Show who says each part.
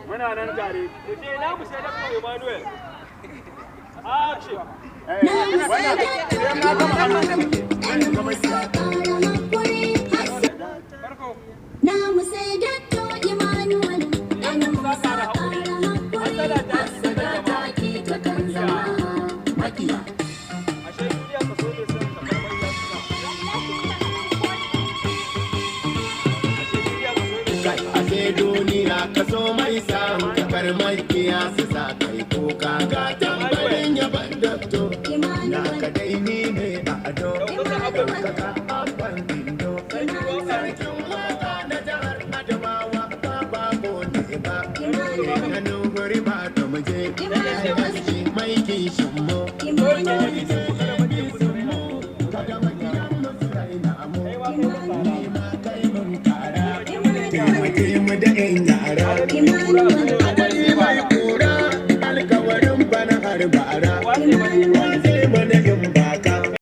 Speaker 1: Muna nan tare. Na mu sai da Emmanuel.
Speaker 2: Na mu sai da Emmanuel.
Speaker 3: Duniya kaso mai sa kakar makiya su sa kai kuka ga tambarin yaban dakto na ka dai ni ne a ado daukaka abban dindo sarkin waka na jihar Adamawa ba ko ne ba hannun guri ba ta muje mai kishin mu kada makiyan musu raina mu ni ma kai mun kara taimake mu da yan yara adali mai kura alkawarin bana har bara